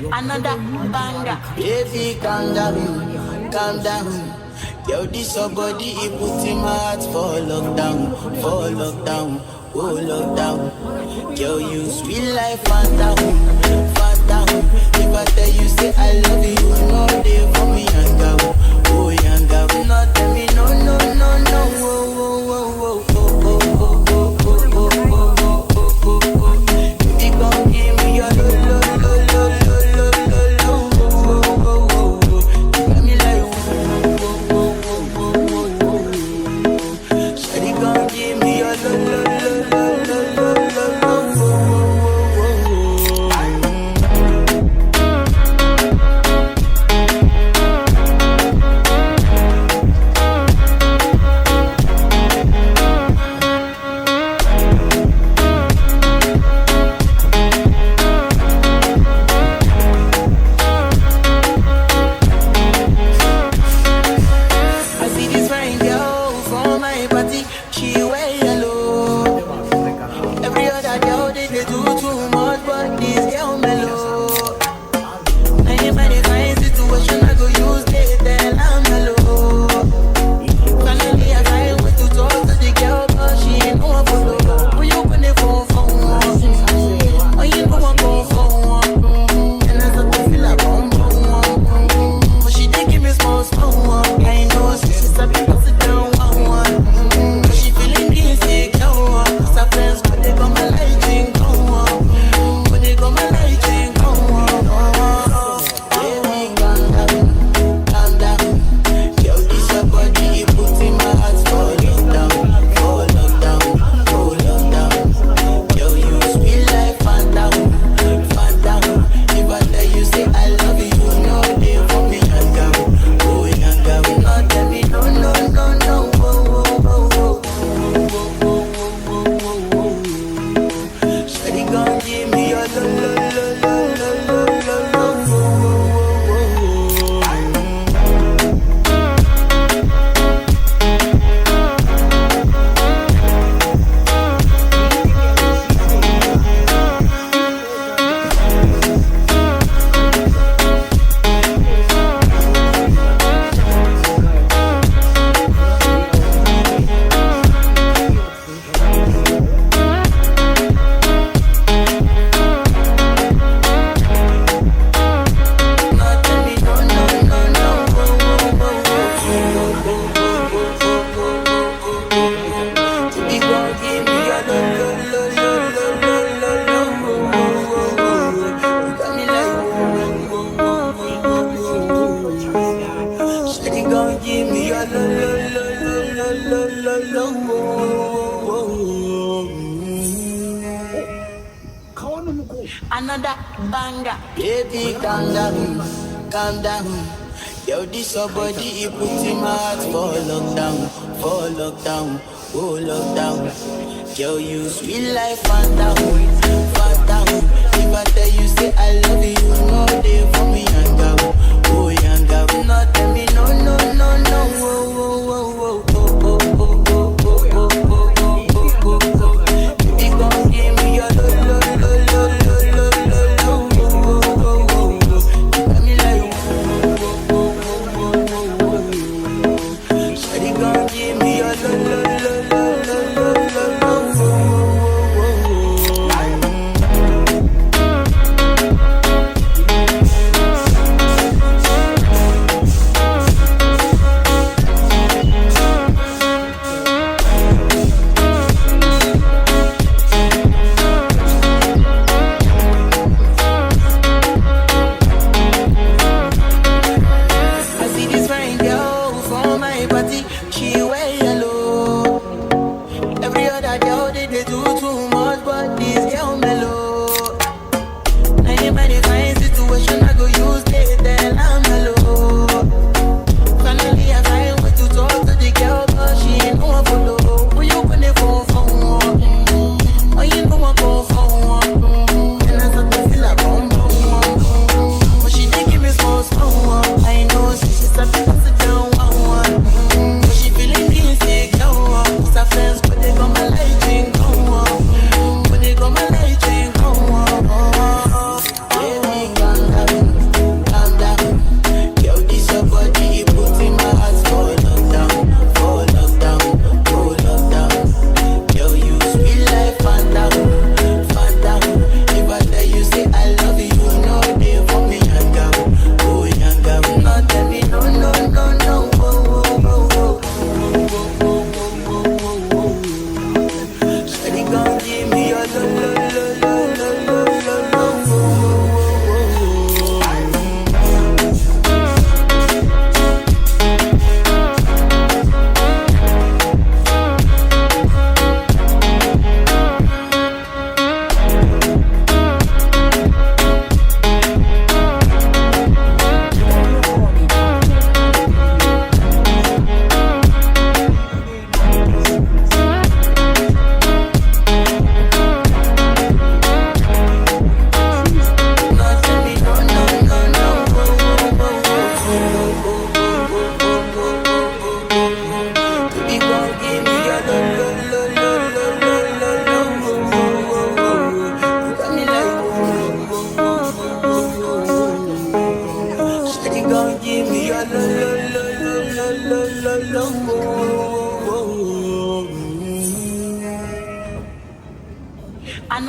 Another banger. Baby, calm down, calm down. Yo, this your body, it puts in my heart for lockdown, oh lockdown. Yo, you sweet life, phantom, phantom. If I tell you, say I love you, no day for me, yanga, oh yanga. No, tell me, no, no, no, no, oh, oh, oh, oh, oh, oh, oh, oh, oh, oh, oh, oh, oh. Baby, come give me your lo, lo, lo, lo, lo, lo, lo, lo, oh, oh, oh, oh. You got me like, oh, oh, oh, oh, oh, oh. Shawty, come give me your lo, lo, lo, lo, lo, lo, lo, lo, oh, oh, oh, oh. I see this fine girl from my party, she wear yellow. Every other girl they do too much, but this girl mellow. I ain't by the kind situation I go use they tell I'm mellow. Finally I find way to talk to the girl, but she ain't no one follow. Who you gonna phone for? Oh, you know I'm going for. And I start to feel like bum bum. But she did give me small small. I know she's a bit sit down one. But she feeling insecure. Cause her friends but they got my lighting on. But they got my lighting on. Baby, calm down. Yo, this your body, it puts in my heart for lockdown, for lockdown, for lockdown. Yo, you sweet life, phantom, phantom. If I tell you, say I love you, no day for me, yanga, oh yanga. No, tell me, no, no, no, no, oh, oh, oh, oh, oh, oh, oh, oh, oh. Shawty gon' give me your lo, lo, lo, lo, lo, lo, lo, lo, oh, oh, oh, Another banger. baby, calm down. Yo, this your body, it puts in my heart for lockdown, oh lockdown. Yo, you sweet life, phantom, phantom. If I tell you, say I love you, no day for me, yanga, oh yanga. No, tell me, no, no, no, no, oh, oh, oh, oh, oh, oh, oh, oh, oh, oh, oh, oh, oh, oh. Baby, come give me your lo, lo, lo, lo, lo, lo, lo, lo, oh, oh, oh, oh. You got me like, oh, oh, oh, oh, oh, oh, oh. Shawty gon' give me your lo, lo, lo, lo, lo, lo, lo, lo, oh, oh, oh, oh.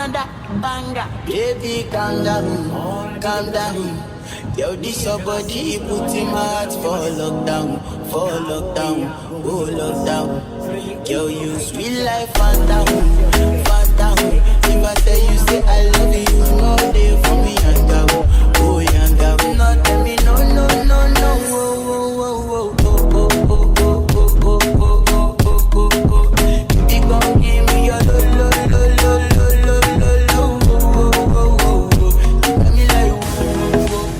another banger. Baby, calm down, calm down. Yo, this your body, put in my heart for lockdown, oh lockdown. Yo, you sweet life, phantom, phantom. If I tell you, say I love you, no day for me, yanga, oh yanga. No, tell me, no, no, no, no, oh, oh, oh, oh, oh, oh, oh, oh, oh, oh, oh, oh, oh, oh. Baby, gon' give me your lo, lo, lo, lo, lo, lo, lo, lo, oh, oh, oh, oh, oh. You got me like, oh,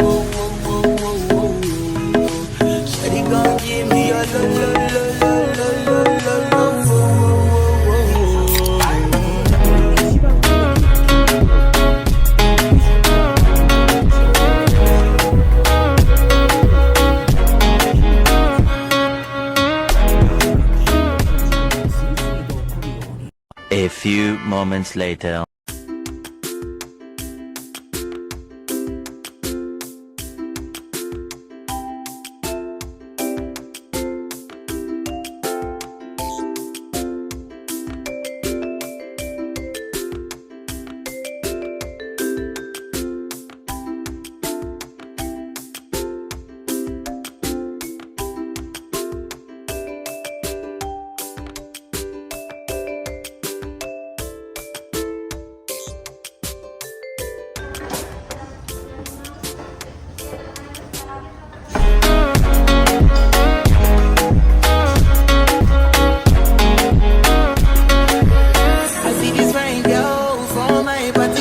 oh, oh, oh, oh, oh, oh. Shawty gon' give me your lo, lo, lo, lo, lo, lo, lo, lo, oh, oh, oh, oh. A few moments later. I see this fine girl from my party.